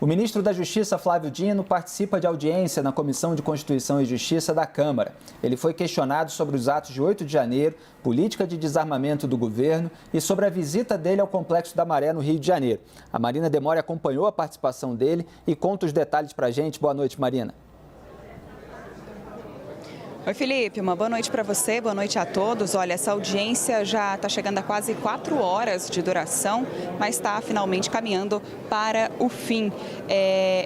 O ministro da Justiça, Flávio Dino, participa de audiência na Comissão de Constituição e Justiça da Câmara. Ele foi questionado sobre os atos de 8 de janeiro, política de desarmamento do governo e sobre a visita dele ao Complexo da Maré, no Rio de Janeiro. A Marina Demore acompanhou a participação dele e conta os detalhes para a gente. Boa noite, Marina. Oi, Felipe, uma boa noite para você, boa noite a todos. Olha, essa audiência já está chegando a quase 4 horas de duração, mas está finalmente caminhando para o fim.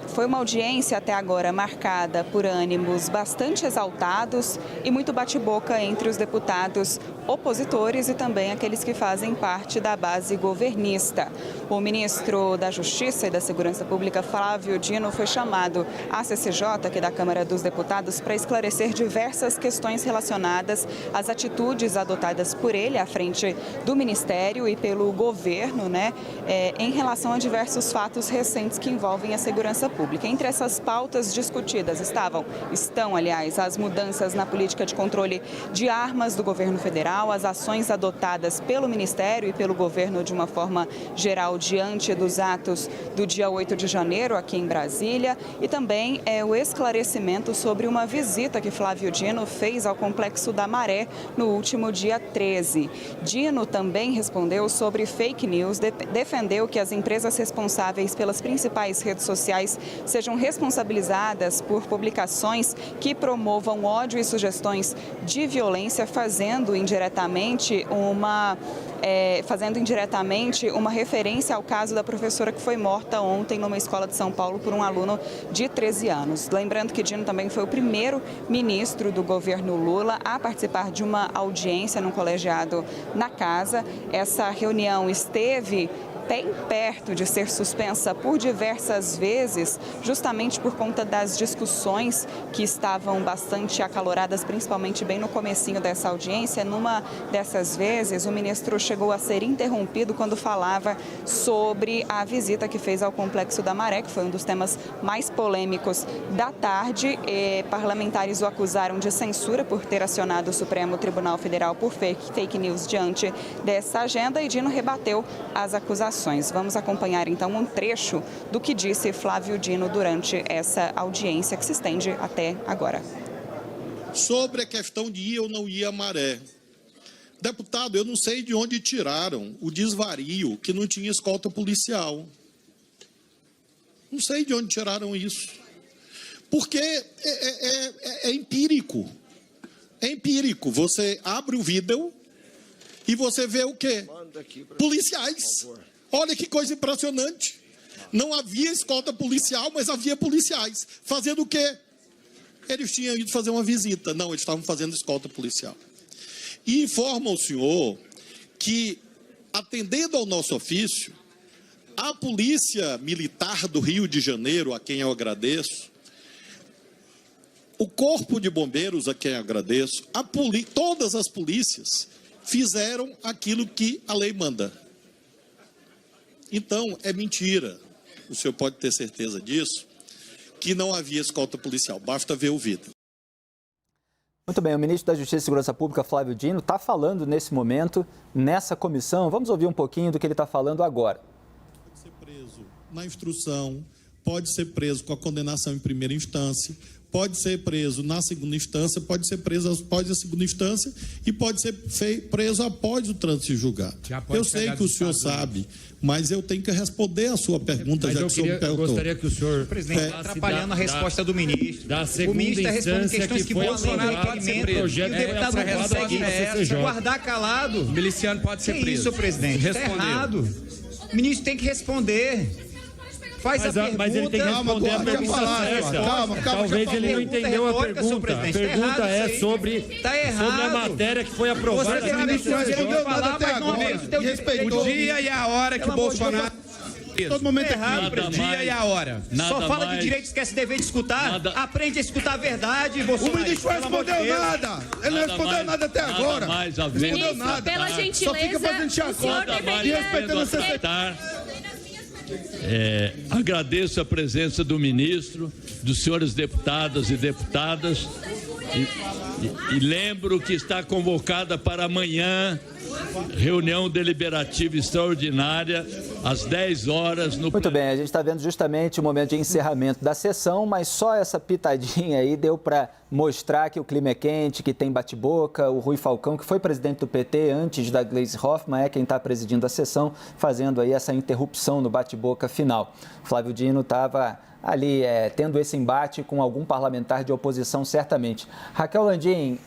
Foi uma audiência até agora marcada por ânimos bastante exaltados e muito bate-boca entre os deputados opositores e também aqueles que fazem parte da base governista. O ministro da Justiça e da Segurança Pública, Flávio Dino, foi chamado à CCJ, aqui da Câmara dos Deputados, para esclarecer diversas questões relacionadas às atitudes adotadas por ele à frente do Ministério e pelo governo, em relação a diversos fatos recentes que envolvem a segurança pública. Entre essas pautas discutidas estão, aliás, as mudanças na política de controle de armas do governo federal, as ações adotadas pelo Ministério e pelo governo de uma forma geral diante dos atos do dia 8 de janeiro aqui em Brasília e também o esclarecimento sobre uma visita que Flávio Dino fez ao Complexo da Maré no último dia 13. Dino também respondeu sobre fake news, defendeu que as empresas responsáveis pelas principais redes sociais sejam responsabilizadas por publicações que promovam ódio e sugestões de violência, fazendo indiretamente uma referência ao caso da professora que foi morta ontem numa escola de São Paulo por um aluno de 13 anos. Lembrando que Dino também foi o primeiro ministro do governo Lula a participar de uma audiência num colegiado na casa. Essa reunião esteve bem perto de ser suspensa por diversas vezes, justamente por conta das discussões que estavam bastante acaloradas, principalmente bem no comecinho dessa audiência. Numa dessas vezes, o ministro chegou a ser interrompido quando falava sobre a visita que fez ao Complexo da Maré, que foi um dos temas mais polêmicos da tarde. Parlamentares o acusaram de censura por ter acionado o Supremo Tribunal Federal por fake news diante dessa agenda e Dino rebateu as acusações. Vamos acompanhar então um trecho do que disse Flávio Dino durante essa audiência que se estende até agora. Sobre a questão de ir ou não ir à Maré. Deputado, eu não sei de onde tiraram o desvario que não tinha escolta policial. Não sei de onde tiraram isso. Porque é empírico. É empírico. Você abre o vídeo e você vê o quê? Policiais. Olha que coisa impressionante. Não havia escolta policial, mas havia policiais. Fazendo o quê? Eles tinham ido fazer uma visita. Não, eles estavam fazendo escolta policial. E informa o senhor que, atendendo ao nosso ofício, a Polícia Militar do Rio de Janeiro, a quem eu agradeço, o Corpo de Bombeiros, a quem eu agradeço, todas as polícias fizeram aquilo que a lei manda. Então, é mentira, o senhor pode ter certeza disso, que não havia escolta policial, basta ver o vídeo. Muito bem, o ministro da Justiça e Segurança Pública, Flávio Dino, está falando nesse momento, nessa comissão. Vamos ouvir um pouquinho do que ele está falando agora. Pode ser preso na instrução, pode ser preso com a condenação em primeira instância, pode ser preso na segunda instância, pode ser preso após a segunda instância e pode ser preso após o trânsito julgado. Eu sei que o senhor sabe, mas eu tenho que responder a sua pergunta, já que o senhor me perguntou. Eu gostaria que o senhor... Presidente, está atrapalhando a resposta do ministro. O ministro está respondendo questões que vão além do requerimento e o deputado não consegue guardar calado. O miliciano pode ser preso. Isso, presidente, está errado. O ministro tem que responder. Faz a pergunta. Mas ele tem que responder a pergunta certa. Calma. Talvez ele não entendeu a pergunta. A pergunta é sobre a matéria que foi aprovada. Você tem ministro que não deu nada até agora. O dia e a hora que o Bolsonaro... Todo momento é errado. O dia e a hora. Só fala de direito, esquece dever de escutar. Aprende a escutar a verdade. O ministro não respondeu nada. Ele não respondeu nada até agora. Não respondeu nada. Pela gentileza, só fica fazendo chacota e respeitando a secretária. Agradeço a presença do ministro, dos senhores deputados e deputadas e lembro que está convocada para amanhã reunião deliberativa extraordinária às 10 horas no... Muito bem, a gente está vendo justamente o momento de encerramento da sessão, mas só essa pitadinha aí deu para mostrar que o clima é quente, que tem bate-boca. O Rui Falcão, que foi presidente do PT antes da Gleisi Hoffmann, é quem está presidindo a sessão, fazendo aí essa interrupção no bate-boca final. Flávio Dino estava ali tendo esse embate com algum parlamentar de oposição, certamente. Raquel Landim,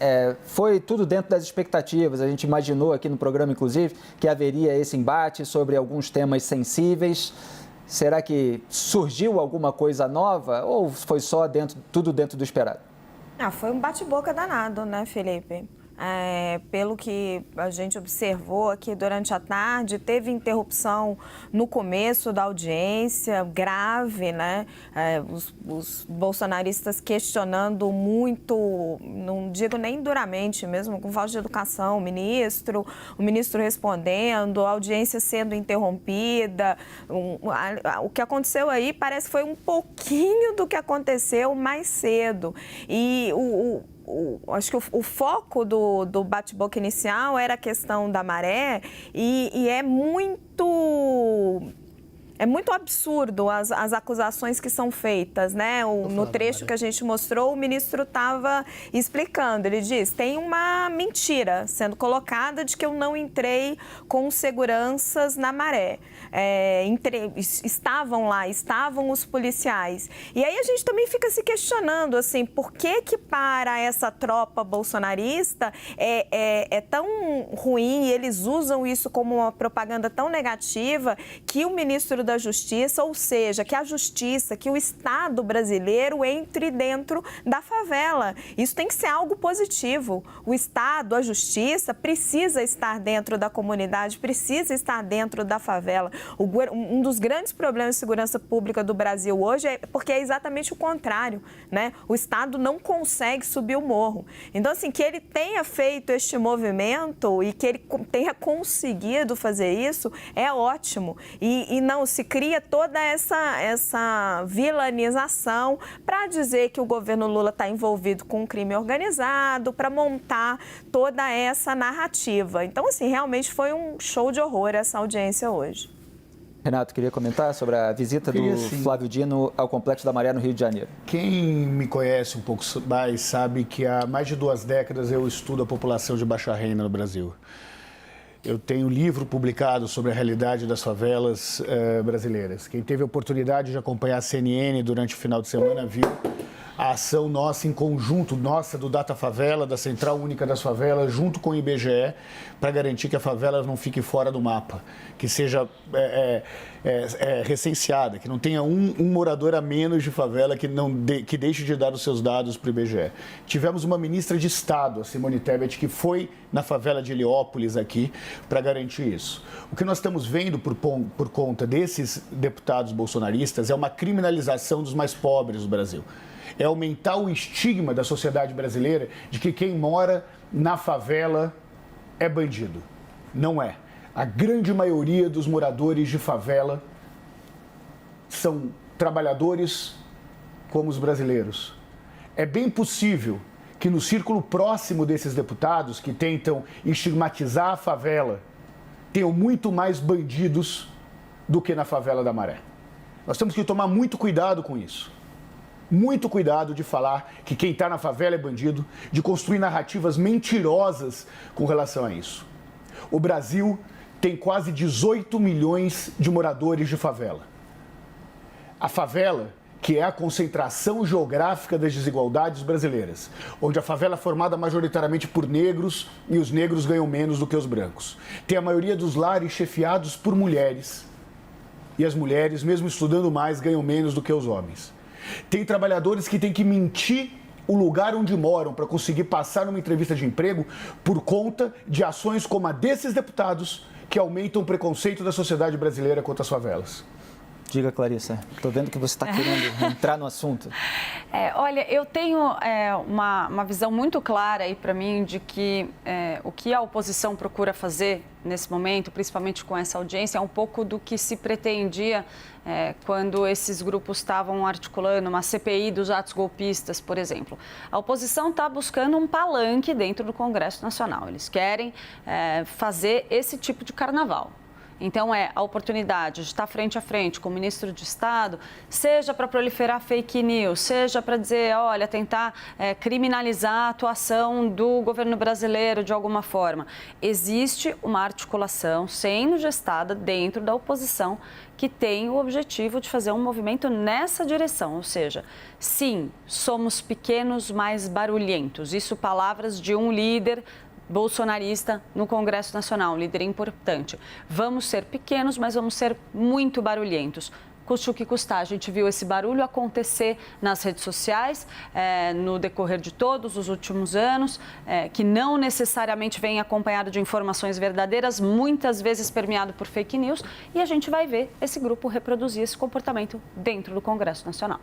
foi tudo dentro das expectativas. A gente imaginou aqui no programa, inclusive, que haveria esse embate sobre alguns temas sensíveis. Será que surgiu alguma coisa nova ou foi só tudo dentro do esperado? Foi um bate-boca danado, né, Felipe? Pelo que a gente observou aqui durante a tarde, teve interrupção no começo da audiência, grave, né? Os bolsonaristas questionando muito, não digo nem duramente mesmo, com falta de educação, o ministro respondendo, a audiência sendo interrompida. O que aconteceu aí parece que foi um pouquinho do que aconteceu mais cedo. E acho que o foco do bate-boca inicial era a questão da maré e é muito absurdo as acusações que são feitas, né? No trecho que a gente mostrou, o ministro estava explicando. Ele diz, tem uma mentira sendo colocada de que eu não entrei com seguranças na maré. Estavam os policiais. E aí a gente também fica se questionando, assim, por que para essa tropa bolsonarista é tão ruim e eles usam isso como uma propaganda tão negativa que o ministro da Justiça, ou seja, que a Justiça, que o Estado brasileiro entre dentro da favela. Isso tem que ser algo positivo. O Estado, a Justiça, precisa estar dentro da comunidade, precisa estar dentro da favela. Um dos grandes problemas de segurança pública do Brasil hoje é porque é exatamente o contrário, né? O Estado não consegue subir o morro. Então, assim, que ele tenha feito este movimento e que ele tenha conseguido fazer isso é ótimo. E não se cria toda essa vilanização para dizer que o governo Lula está envolvido com um crime organizado, para montar toda essa narrativa. Então, assim, realmente foi um show de horror essa audiência hoje. Renato, queria comentar sobre a visita do Flávio Dino ao Complexo da Maré no Rio de Janeiro. Quem me conhece um pouco mais sabe que há mais de 2 décadas eu estudo a população de baixa renda no Brasil. Eu tenho livro publicado sobre a realidade das favelas brasileiras. Quem teve a oportunidade de acompanhar a CNN durante o final de semana viu a ação nossa em conjunto, nossa do Data Favela, da Central Única das Favelas, junto com o IBGE, para garantir que a favela não fique fora do mapa, que seja recenseada, que não tenha um morador a menos de favela que deixe de dar os seus dados para o IBGE. Tivemos uma ministra de Estado, a Simone Tebet, que foi na favela de Heliópolis aqui para garantir isso. O que nós estamos vendo por conta desses deputados bolsonaristas é uma criminalização dos mais pobres do Brasil. É aumentar o estigma da sociedade brasileira de que quem mora na favela é bandido. Não é. A grande maioria dos moradores de favela são trabalhadores como os brasileiros. É bem possível que no círculo próximo desses deputados que tentam estigmatizar a favela tenham muito mais bandidos do que na favela da Maré. Nós temos que tomar muito cuidado com isso. Muito cuidado de falar que quem está na favela é bandido, de construir narrativas mentirosas com relação a isso. O Brasil tem quase 18 milhões de moradores de favela. A favela, que é a concentração geográfica das desigualdades brasileiras, onde a favela é formada majoritariamente por negros e os negros ganham menos do que os brancos. Tem a maioria dos lares chefiados por mulheres e as mulheres, mesmo estudando mais, ganham menos do que os homens. Tem trabalhadores que têm que mentir o lugar onde moram para conseguir passar numa entrevista de emprego por conta de ações como a desses deputados que aumentam o preconceito da sociedade brasileira contra as favelas. Diga, Clarissa. Estou vendo que você está querendo entrar no assunto. Olha, eu tenho uma visão muito clara aí para mim de que o que a oposição procura fazer nesse momento, principalmente com essa audiência, é um pouco do que se pretendia quando esses grupos estavam articulando uma CPI dos atos golpistas, por exemplo. A oposição está buscando um palanque dentro do Congresso Nacional. Eles querem fazer esse tipo de carnaval. Então, a oportunidade de estar frente a frente com o ministro de Estado, seja para proliferar fake news, seja para dizer, olha, tentar criminalizar a atuação do governo brasileiro de alguma forma. Existe uma articulação sendo gestada dentro da oposição que tem o objetivo de fazer um movimento nessa direção, ou seja, sim, somos pequenos, mas barulhentos. Isso palavras de um líder bolsonarista no Congresso Nacional, um líder importante. Vamos ser pequenos, mas vamos ser muito barulhentos. Custe o que custar. A gente viu esse barulho acontecer nas redes sociais no decorrer de todos os últimos anos, que não necessariamente vem acompanhado de informações verdadeiras, muitas vezes permeado por fake news, e a gente vai ver esse grupo reproduzir esse comportamento dentro do Congresso Nacional.